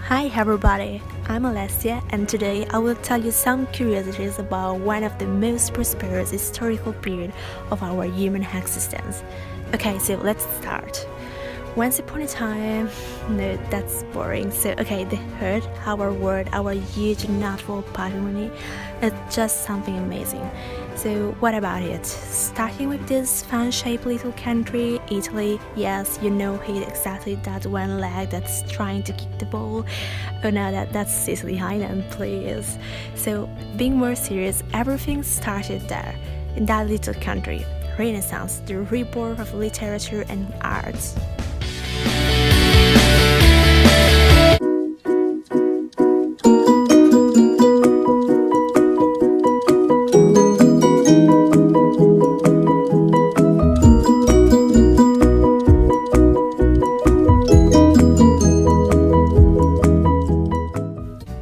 Hi everybody, I'm Alessia and today I will tell you some curiosities about one of the most prosperous historical period of our human existence. Okay, so let's start. Once upon a time, no, that's boring. So, okay, the earth, our world, our huge natural patrimony, it's just something amazing. So, what about it? Starting with this fan-shaped little country, Italy. Yes, you know it exactly. That one leg that's trying to kick the ball. Oh no, that's Sicily Island, please. So, being more serious, everything started there, in that little country. Renaissance, the rebirth of literature and arts.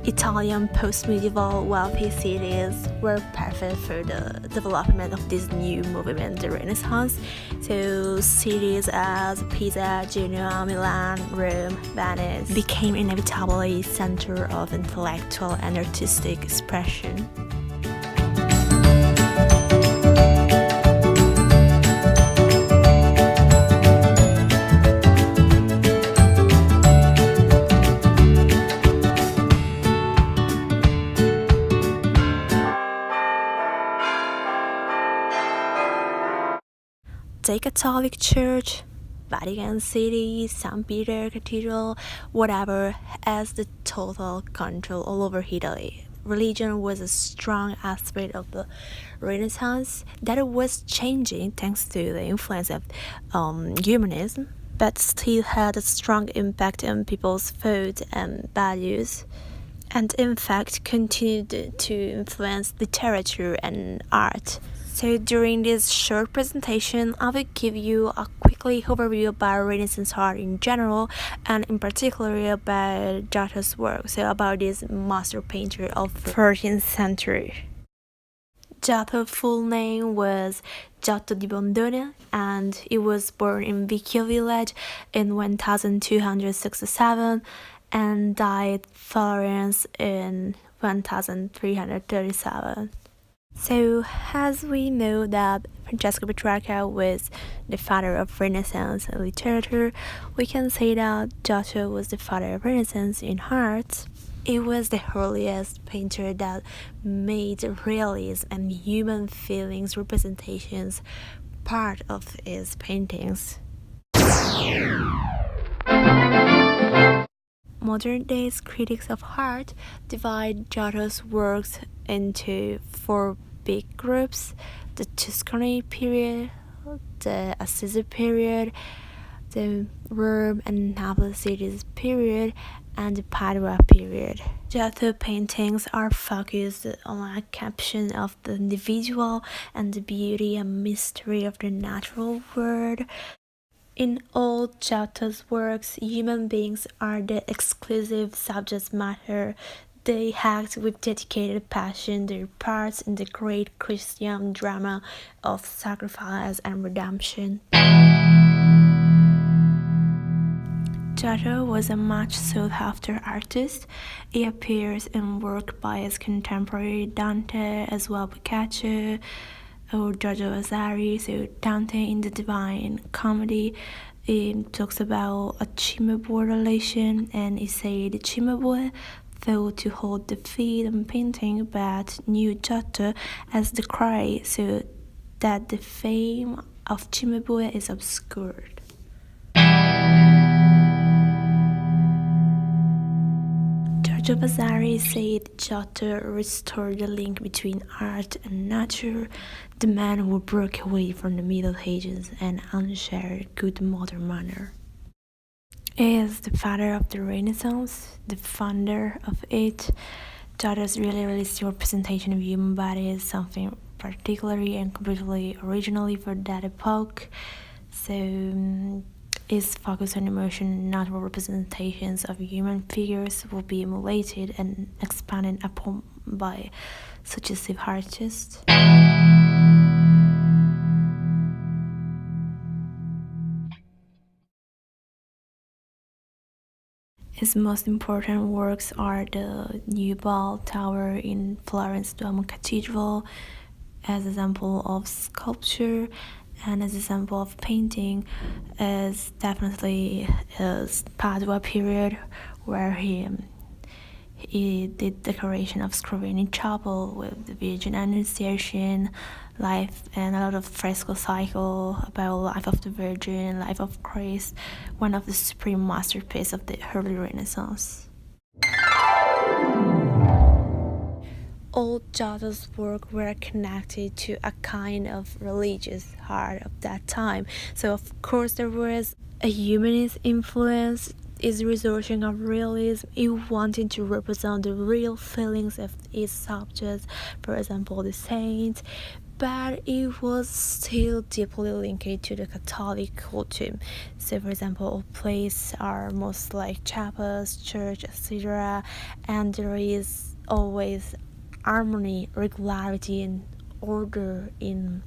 Italian post-medieval wealthy cities were perfect for the development of this new movement, the Renaissance. So cities as Pisa, Genoa, Milan, Rome, Venice became inevitably center of intellectual and artistic expression. The Catholic Church, Vatican City, St. Peter Cathedral, whatever, has the total control all over Italy. Religion was a strong aspect of the Renaissance that was changing thanks to the influence of humanism, but still had a strong impact on people's thoughts and values, and in fact continued to influence literature and art. So during this short presentation, I will give you a quickly overview about Renaissance art in general and in particular about Giotto's work, so about this master painter of the 13th century. Giotto's full name was Giotto di Bondone and he was born in Vicchio village in 1267 and died Florence in 1337. So, as we know that Francesco Petrarca was the father of Renaissance literature, we can say that Giotto was the father of Renaissance in art. He was the earliest painter that made realism and human feelings representations part of his paintings. Modern days critics of art divide Giotto's works into four big groups: the Tuscany period, the Assisi period, the Rome and Naples cities period, and the Padua period. Giotto paintings are focused on a caption of the individual and the beauty and mystery of the natural world. In all Giotto's works, human beings are the exclusive subject matter. They act with dedicated passion their parts in the great Christian drama of sacrifice and redemption. Giotto was a much sought-after artist. He appears in work by his contemporary Dante as well Boccaccio or Giorgio Vasari. So Dante in the Divine Comedy talks about a Cimabue relation, and he said Cimabue failed to hold the feet in painting but knew Giotto as the cry, so that the fame of Cimabue is obscured. Giorgio Vasari said Giotto restored the link between art and nature, the man who broke away from the Middle Ages and unshared good modern manner. He is the father of the Renaissance, the founder of it. Giotto's really still representation of human body is something particularly and completely originally for that epoch. So his focus on emotion and natural representations of human figures will be emulated and expanded upon by successive artists. His most important works are the New Bell Tower in Florence Duomo Cathedral, as example of sculpture, and as example of painting is definitely his Padua period, where he did decoration of Scrovegni Chapel with the Virgin Annunciation, life, and a lot of fresco cycle about life of the Virgin, life of Christ, one of the supreme masterpieces of the early Renaissance. All Giotto's work were connected to a kind of religious heart of that time. So of course there was a humanist influence, is resorting of realism, he wanted to represent the real feelings of his subjects, for example the saints, but it was still deeply linked to the Catholic culture. So for example, all places are most like chapels, church, etc., and there is always harmony, regularity, and order in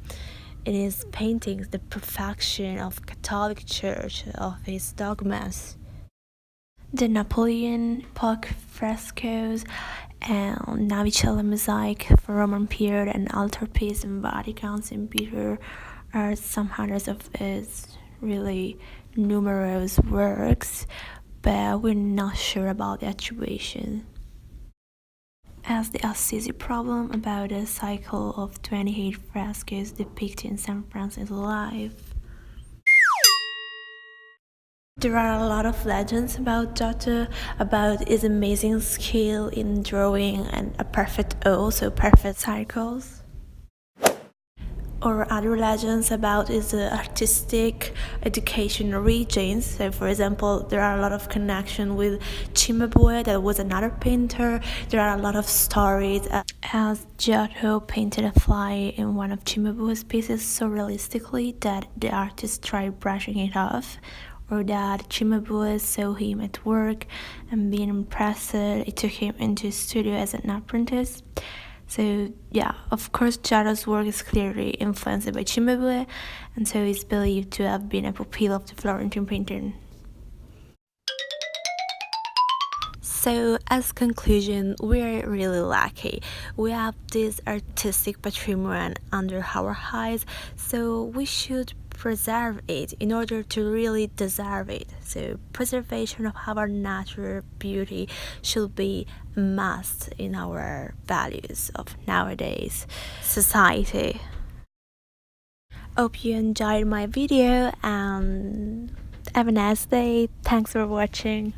his paintings, the perfection of Catholic Church, of his dogmas. The Napoleon epoch frescoes and Navicella mosaic for Roman period and altarpiece in Vatican St. Peter are some hundreds of his really numerous works, but we're not sure about the attribution. As the Assisi problem about a cycle of 28 frescoes depicting St. Francis alive. There are a lot of legends about Giotto, about his amazing skill in drawing and a perfect O, so perfect cycles. Or other legends about his artistic education regions. So, for example, there are a lot of connection with Cimabue, that was another painter. There are a lot of stories as Giotto painted a fly in one of Cimabue's pieces so realistically that the artist tried brushing it off, or that Cimabue saw him at work and being impressed, it took him into his studio as an apprentice. So yeah, of course Giotto's work is clearly influenced by Cimabue, and so is believed to have been a pupil of the Florentine painter. So, as conclusion, we're really lucky. We have this artistic patrimony under our eyes, so we should preserve it in order to really deserve it. So, preservation of our natural beauty should be a must in our values of nowadays society. Hope you enjoyed my video and have a nice day. Thanks for watching.